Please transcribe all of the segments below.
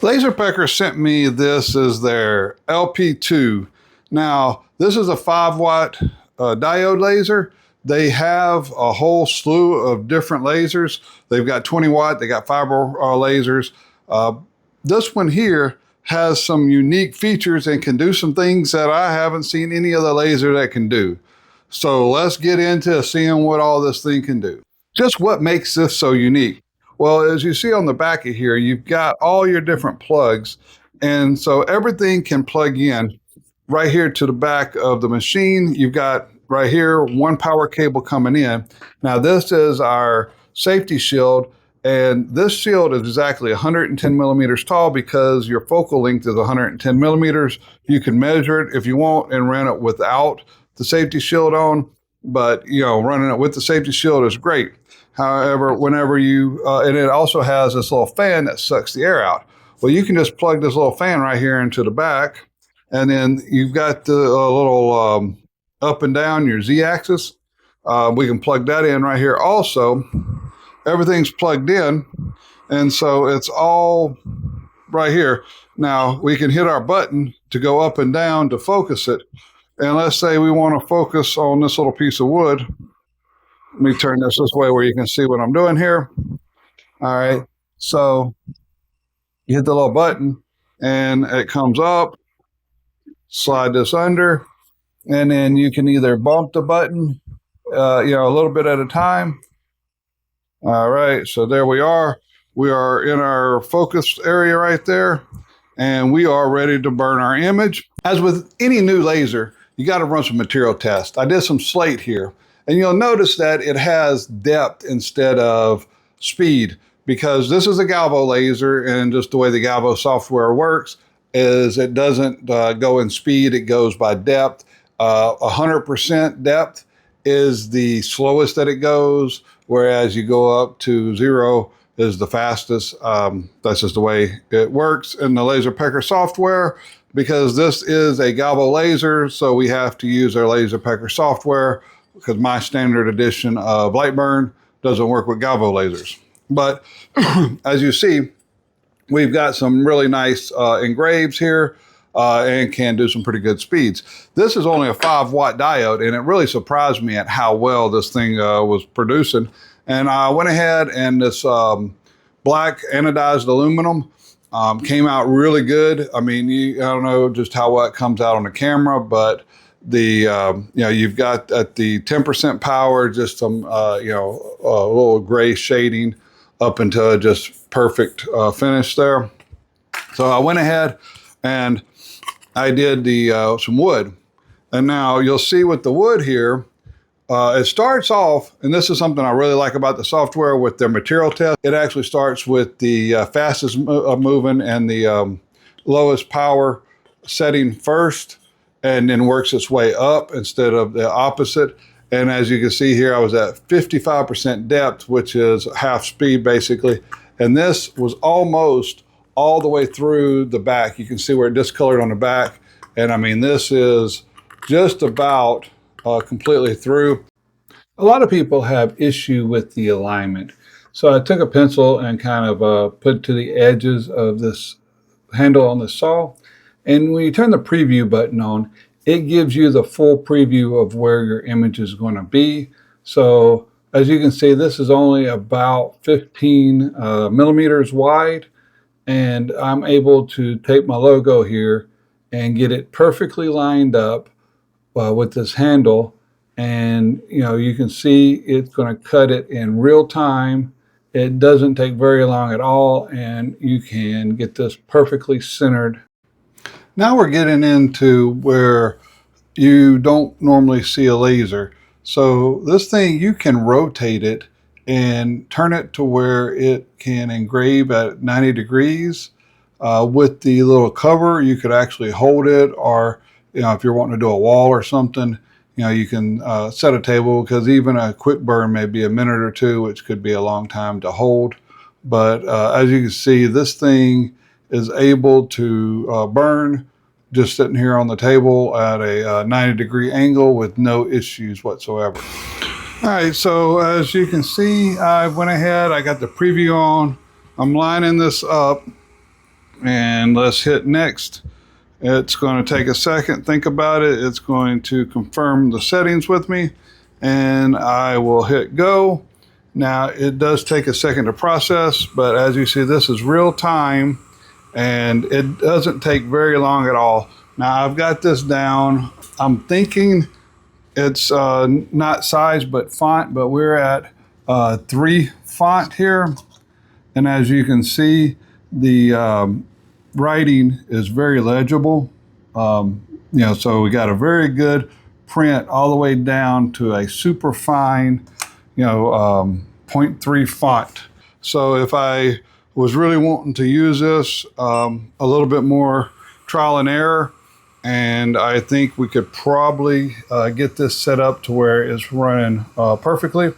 LaserPecker sent me this as their LP2. Now, this is a 5-watt diode laser. They have a whole slew of different lasers. They've got 20-watt, they got fiber lasers. This one here has some unique features and can do some things that I haven't seen any other laser that can do. So let's get into seeing what all this thing can do. Just what makes this so unique? Well, as you see on the back of here, you've got all your different plugs. And so everything can plug in right here to the back of the machine. You've got right here one power cable coming in. Now this is our safety shield. And this shield is exactly 110 millimeters tall because your focal length is 110 millimeters. You can measure it if you want and run it without the safety shield on. But, running it with the safety shield is great. However, whenever and it also has this little fan that sucks the air out. Well, you can just plug this little fan right here into the back, and then you've got the little up and down, your Z-axis. We can plug that in right here also. Everything's plugged in, and so it's all right here. Now, we can hit our button to go up and down to focus it. And let's say we want to focus on this little piece of wood. Let me turn this way where you can see what I'm doing here. All right, so you hit the little button and it comes up, slide this under, and then you can either bump the button, a little bit at a time. All right, so there we are. We are in our focus area right there, and we are ready to burn our image. As with any new laser, you got to run some material tests. I did some slate here. And you'll notice that it has depth instead of speed because this is a Galvo laser, and just the way the Galvo software works is it doesn't go in speed, it goes by depth. 100% depth is the slowest that it goes, whereas you go up to 0 is the fastest. That's just the way it works in the LaserPecker software. Because this is a Galvo laser, so we have to use our LaserPecker software, because my standard edition of Lightburn doesn't work with Galvo lasers. But as you see, we've got some really nice engraves here and can do some pretty good speeds. This is only a 5-watt diode, and it really surprised me at how well this thing was producing. And I went ahead and this black anodized aluminum came out really good. I mean, I don't know just how well it comes out on the camera, but you've got at the 10% power, just some, a little gray shading up into just perfect finish there. So I went ahead and I did some wood. And now you'll see with the wood here, it starts off, and this is something I really like about the software with their material test. It actually starts with the fastest moving and the lowest power setting first, and then works its way up instead of the opposite. And as you can see here, I was at 55% depth, which is half speed basically. And this was almost all the way through the back. You can see where it discolored on the back. And I mean, this is just about completely through. A lot of people have issue with the alignment. So I took a pencil and kind of put it to the edges of this handle on the saw. And when you turn the preview button on, it gives you the full preview of where your image is going to be. So as you can see, this is only about 15 millimeters wide. And I'm able to take my logo here and get it perfectly lined up with this handle. And you can see it's going to cut it in real time. It doesn't take very long at all, and you can get this perfectly centered. Now we're getting into where you don't normally see a laser. So this thing, you can rotate it and turn it to where it can engrave at 90 degrees. With the little cover, you could actually hold it, or if you're wanting to do a wall or something, you can set a table, because even a quick burn may be a minute or two, which could be a long time to hold. But as you can see, this thing is able to burn just sitting here on the table at a 90-degree angle with no issues whatsoever. All right, so as you can see, I went ahead, I got the preview on. I'm lining this up and let's hit next. It's going to take a second, think about it. It's going to confirm the settings with me, and I will hit go. Now, it does take a second to process, but as you see, this is real time, and it doesn't take very long at all. Now, I've got this down. I'm thinking it's not size, but font, but we're at 3 font here. And as you can see, the writing is very legible. So we got a very good print all the way down to a super fine, 0.3 font. So if I was really wanting to use this, a little bit more trial and error, and I think we could probably get this set up to where it's running perfectly.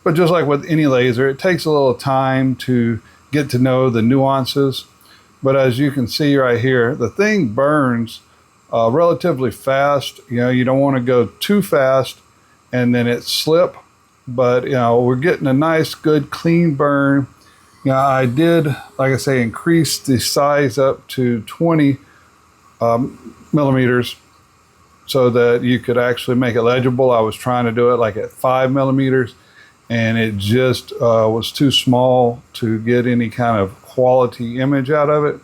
But just like with any laser, it takes a little time to get to know the nuances. But as you can see right here, the thing burns relatively fast. You don't want to go too fast and then it slip. But we're getting a nice, good, clean burn. I did, like I say, increase the size up to 20 millimeters so that you could actually make it legible. I was trying to do it like at 5 millimeters, and it just was too small to get any kind of quality image out of it.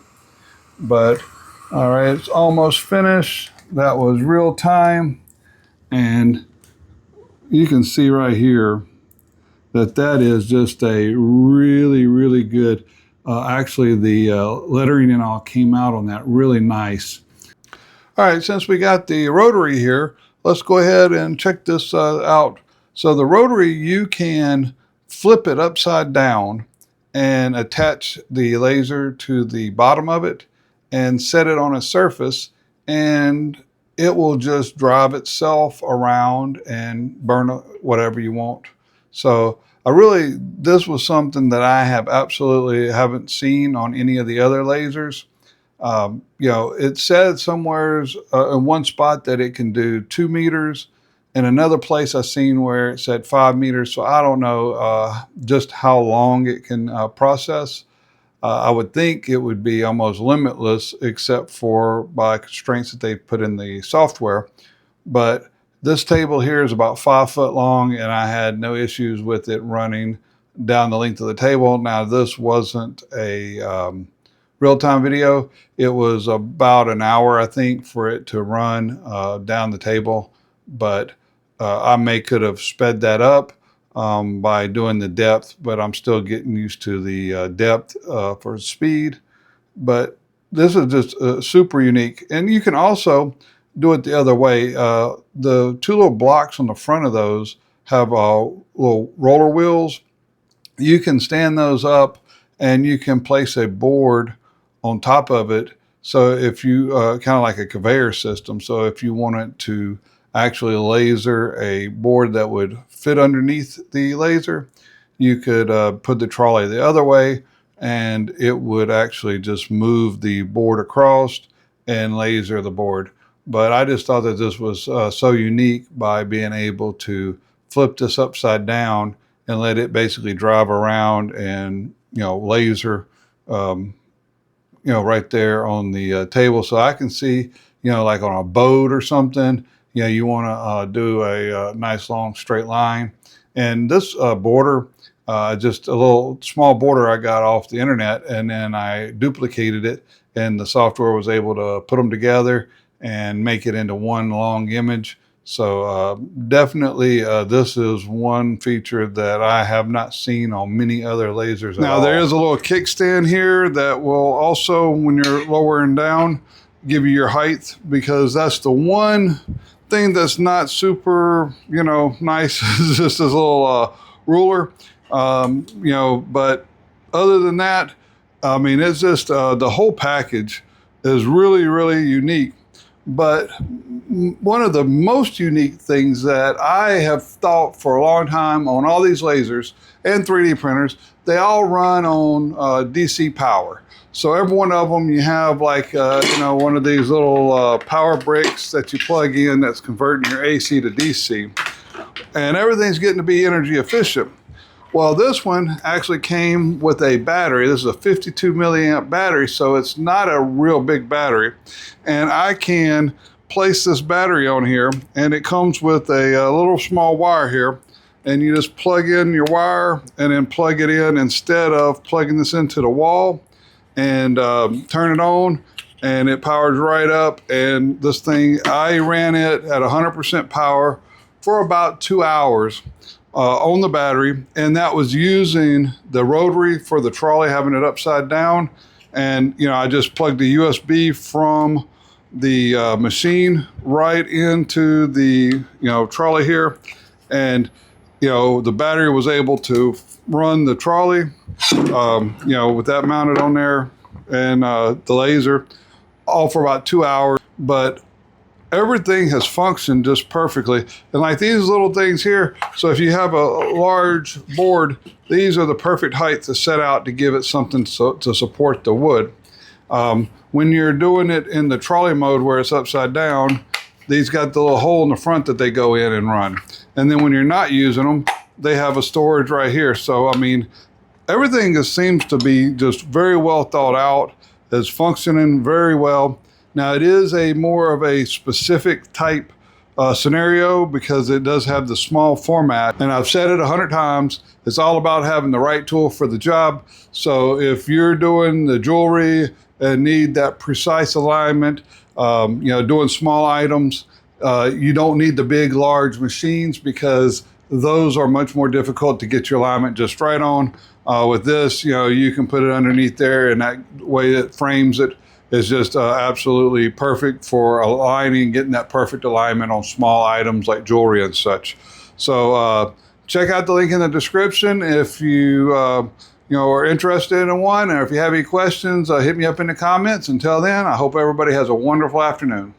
But all right, it's almost finished. That was real time, and you can see right here that is just a really, really good, actually the lettering and all came out on that really nice. All right, since we got the rotary here, let's go ahead and check this out. So the rotary, you can flip it upside down and attach the laser to the bottom of it and set it on a surface, and it will just drive itself around and burn whatever you want. So this was something that I absolutely haven't seen on any of the other lasers. It said somewhere in one spot that it can do 2 meters. In another place I've seen where it said 5 meters. So I don't know just how long it can process. I would think it would be almost limitless except for by constraints that they put in the software. But this table here is about 5 foot long, and I had no issues with it running down the length of the table. Now, this wasn't a real-time video. It was about an hour, I think, for it to run down the table. But I could have sped that up by doing the depth, but I'm still getting used to the depth for speed. But this is just super unique. And you can also do it the other way. The 2 little blocks on the front of those have little roller wheels. You can stand those up and you can place a board on top of it. So if you kind of like a conveyor system. So if you wanted to actually laser a board that would fit underneath the laser, you could put the trolley the other way, and it would actually just move the board across and laser the board. But I just thought that this was so unique by being able to flip this upside down and let it basically drive around and laser right there on the table. So I can see like on a boat or something, you want to do a nice long straight line. And this border, just a little small border I got off the internet, and then I duplicated it, and the software was able to put them together and make it into one long image. So definitely this is one feature that I have not seen on many other lasers at all. Now there is a little kickstand here that will also, when you're lowering down, give you your height, because that's the one thing that's not super, nice is just this little ruler, but other than that, I mean, it's just the whole package is really, really unique. But one of the most unique things that I have thought for a long time on all these lasers and 3D printers, they all run on DC power. So every one of them, you have like, one of these little power bricks that you plug in that's converting your AC to DC. And everything's getting to be energy efficient. Well, this one actually came with a battery. This is a 52 milliamp battery, so it's not a real big battery. And I can place this battery on here, and it comes with a little small wire here. And you just plug in your wire and then plug it in instead of plugging this into the wall, and turn it on, and it powers right up. And this thing, I ran it at 100% power for about 2 hours. On the battery, and that was using the rotary for the trolley, having it upside down. And I just plugged the USB from the machine right into the trolley here, and the battery was able to run the trolley with that mounted on there, and the laser, all for about 2 hours. But everything has functioned just perfectly. And like these little things here, so if you have a large board, these are the perfect height to set out to give it something to support the wood. When you're doing it in the trolley mode where it's upside down, these got the little hole in the front that they go in and run. And then when you're not using them, they have a storage right here. So I mean, everything just seems to be just very well thought out. It's functioning very well. Now, it is a more of a specific type scenario because it does have the small format. And I've said it 100 times, it's all about having the right tool for the job. So if you're doing the jewelry and need that precise alignment, doing small items, you don't need the big, large machines because those are much more difficult to get your alignment just right on. With this, you can put it underneath there, and that way it frames it is just absolutely perfect for aligning, getting that perfect alignment on small items like jewelry and such. So check out the link in the description if you are interested in one, or if you have any questions, hit me up in the comments. Until then, I hope everybody has a wonderful afternoon.